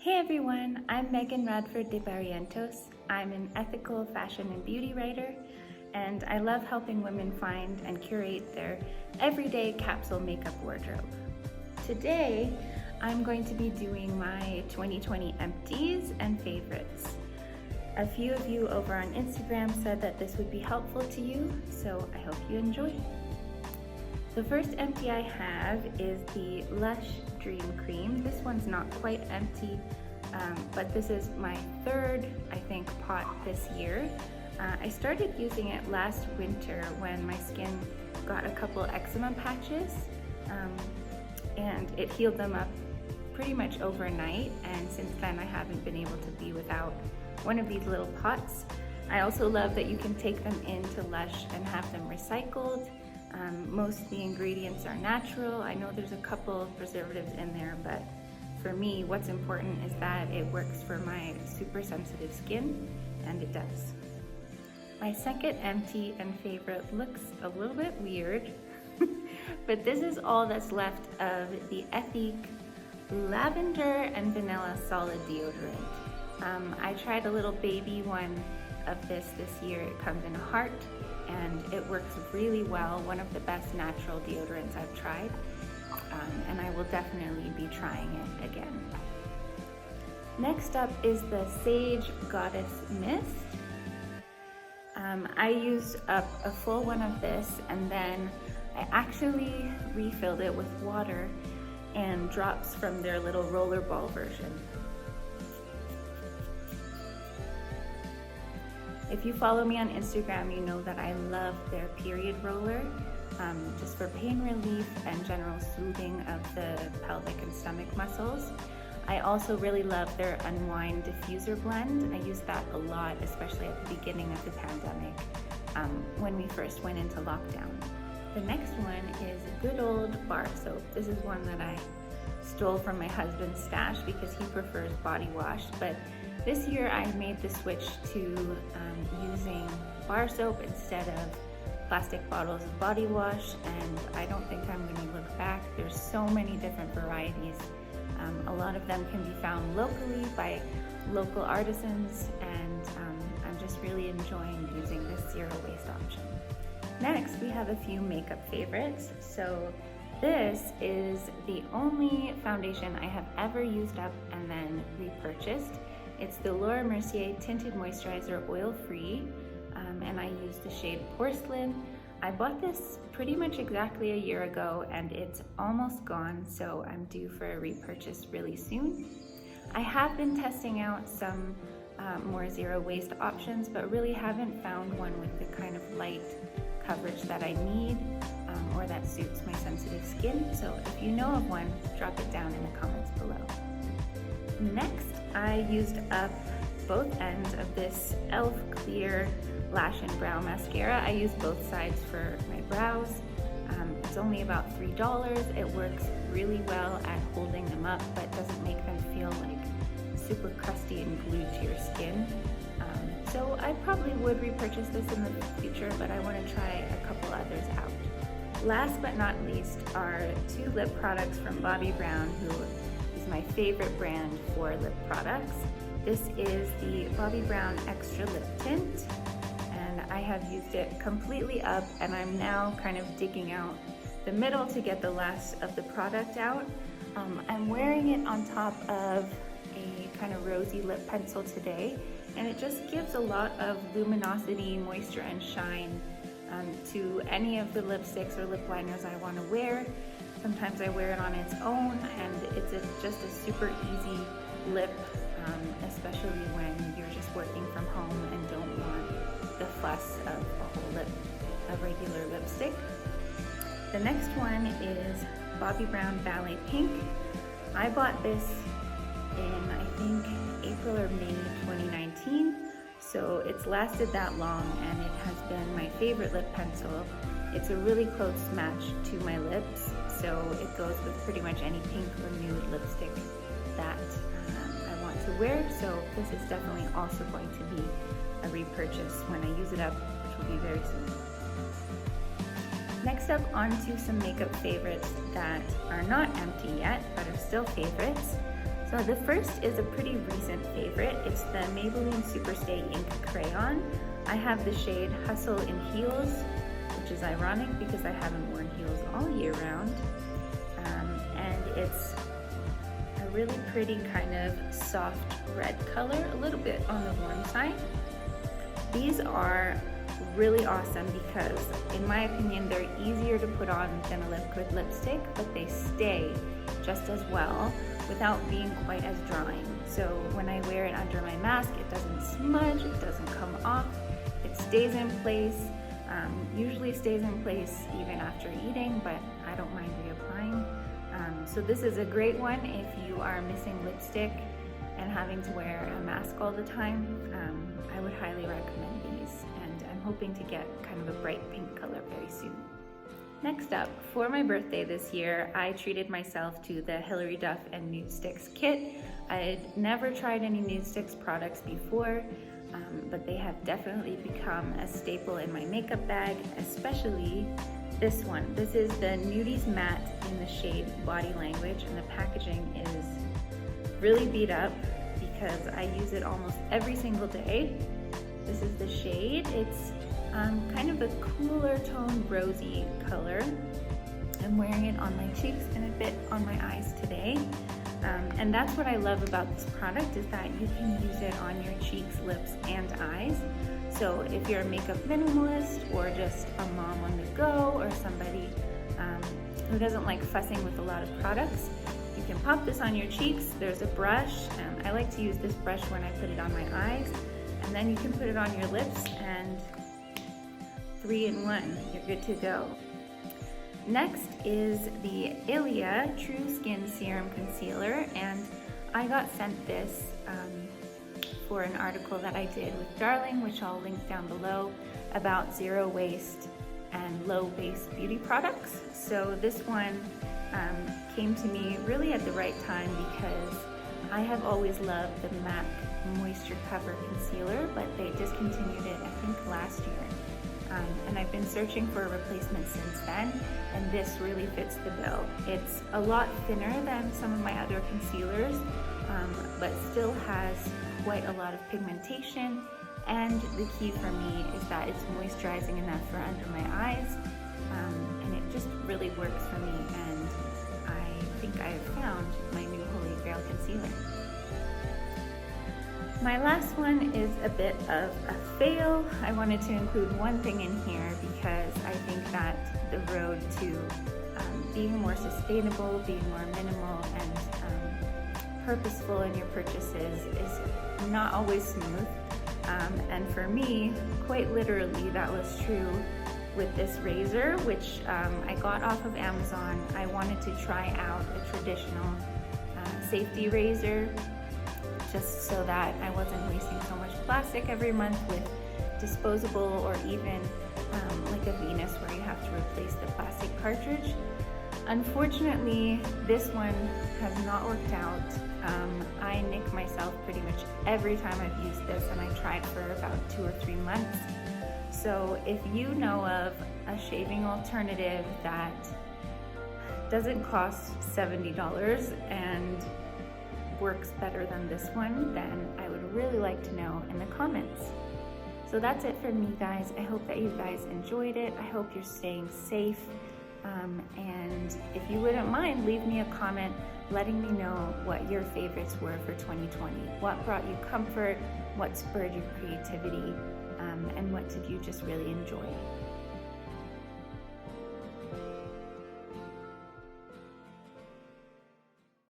Hey everyone, I'm Megan Radford de Barrientos. I'm an ethical fashion and beauty writer, and I love helping women find and curate their everyday capsule makeup wardrobe. Today, I'm going to be doing my 2020 empties and favorites. A few of you over on Instagram said that this would be helpful to you, so I hope you enjoy. The first empty I have is the Lush Dream Cream. This one's not quite empty, but this is my third, I think, pot this year. I started using it last winter when my skin got a couple eczema patches, and it healed them up pretty much overnight, and since then I haven't been able to be without one of these little pots. I also love that you can take them into Lush and have them recycled. Most of the ingredients are natural. I know there's a couple of preservatives in there, but for me, what's important is that it works for my super sensitive skin, and it does. My second empty and favorite looks a little bit weird, but this is all that's left of the Ethique Lavender and Vanilla Solid Deodorant. I tried a little baby one of this year. It comes in a heart, and it works really well. One of the best natural deodorants I've tried, and I will definitely be trying it again. Next up is the Saje Goddess Mist. I used up a full one of this, and then I actually refilled it with water and drops from their little rollerball version. If you follow me on Instagram, you know that I love their period roller, just for pain relief and general soothing of the pelvic and stomach muscles. I also really love their Unwind diffuser blend. I used that a lot, especially at the beginning of the pandemic, when we first went into lockdown. The next one is good old bar soap. This is one that I stole from my husband's stash because he prefers body wash, but this year I made the switch to using bar soap instead of plastic bottles of body wash, and I don't think I'm going to look back. There's so many different varieties. A lot of them can be found locally by local artisans, and I'm just really enjoying using this zero waste option. Next, we have a few makeup favorites. So this is the only foundation I have ever used up and then repurchased. It's the Mercier Tinted Moisturizer Oil-Free, and I used the shade Porcelain. I bought this pretty much exactly a year ago, and it's almost gone, so I'm due for a repurchase really soon. I have been testing out some more zero waste options, but really haven't found one with the kind of light coverage that I need, or that suits my sensitive skin. So if you know of one, drop it down in the comments below. Next, I used up both ends of this e.l.f. Clear Lash and Brow Mascara. I use both sides for my brows. It's only about $3. It works really well at holding them up, but doesn't make them feel like super crusty and glued to your skin. So I probably would repurchase this in the future, but I want to try a couple others out. Last but not least are two lip products from Bobbi Brown, who is my favorite brand for lip products. This is the Bobbi Brown Extra Lip Tint, and I have used it completely up, and I'm now kind of digging out the middle to get the last of the product out. I'm wearing it on top of a kind of rosy lip pencil today, and it just gives a lot of luminosity, moisture, and shine to any of the lipsticks or lip liners I want to wear. Sometimes I wear it on its own, and it's just a super easy lip, especially when you're just working from home and don't want the fuss of a whole lip, a regular lipstick. The next one is Bobbi Brown Ballet Pink. I bought this in, I think, April or May 2019, so it's lasted that long, and it has been my favorite lip pencil. It's a really close match to my lips, so it goes with pretty much any pink or nude lipstick that I want to wear, so this is definitely also going to be a repurchase when I use it up, which will be very soon. Next up, on to some makeup favorites that are not empty yet, but are still favorites. So the first is a pretty recent favorite. It's the Maybelline Superstay Ink Crayon. I have the shade Hustle in Heels, which is ironic because I haven't worn heels all year round. And it's a really pretty kind of soft red color, a little bit on the warm side. These are really awesome because, in my opinion, they're easier to put on than a liquid lipstick, but they stay just as well without being quite as drying. So when I wear it under my mask, it doesn't smudge, it doesn't come off, it stays in place. Usually stays in place even after eating, but I don't mind reapplying. So this is a great one if you are missing lipstick and having to wear a mask all the time. I would highly recommend these, and I'm hoping to get kind of a bright pink color very soon. Next up, for my birthday this year, I treated myself to the Hilary Duff and Nudestix kit. I had never tried any Nudestix products before, but they have definitely become a staple in my makeup bag, especially this one. This is the Nudies Matte in the shade Body Language, and the packaging is really beat up because I use it almost every single day. This is the shade. It's kind of a cooler tone rosy color. I'm wearing it on my cheeks and a bit on my eyes today. And that's what I love about this product, is that you can use it on your cheeks, lips, and eyes. So if you're a makeup minimalist or just a mom on the go, or somebody who doesn't like fussing with a lot of products, you can pop this on your cheeks. There's a brush. I like to use this brush when I put it on my eyes, and then you can put it on your lips, and 3 in 1, you're good to go. Next is the Ilia True Skin Serum Concealer, and I got sent this for an article that I did with Darling, which I'll link down below, about zero waste and low base beauty products. So this one came to me really at the right time because I have always loved the MAC Moisture Cover Concealer, but they discontinued it, I think, last year. And I've been searching for a replacement since then, and this really fits the bill. It's a lot thinner than some of my other concealers, but still has quite a lot of pigmentation, and the key for me is that it's moisturizing enough for under my eyes, and it just really works for me, and I think I have found my new holy grail concealer. My last one is a bit of a fail. I wanted to include one thing in here because I think that the road to being more sustainable, being more minimal, and purposeful in your purchases is not always smooth. And for me, quite literally, that was true with this razor, which I got off of Amazon. I wanted to try out a traditional safety razor, just so that I wasn't wasting so much plastic every month with disposable, or even like a Venus where you have to replace the plastic cartridge. Unfortunately, this one has not worked out. I nick myself pretty much every time I've used this, and I tried for about 2 or 3 months. So if you know of a shaving alternative that doesn't cost $70 and works better than this one, then I would really like to know in the comments. So that's it for me, guys. I hope that you guys enjoyed it. I hope you're staying safe. And if you wouldn't mind, leave me a comment letting me know what your favorites were for 2020. What brought you comfort? What spurred your creativity? And what did you just really enjoy?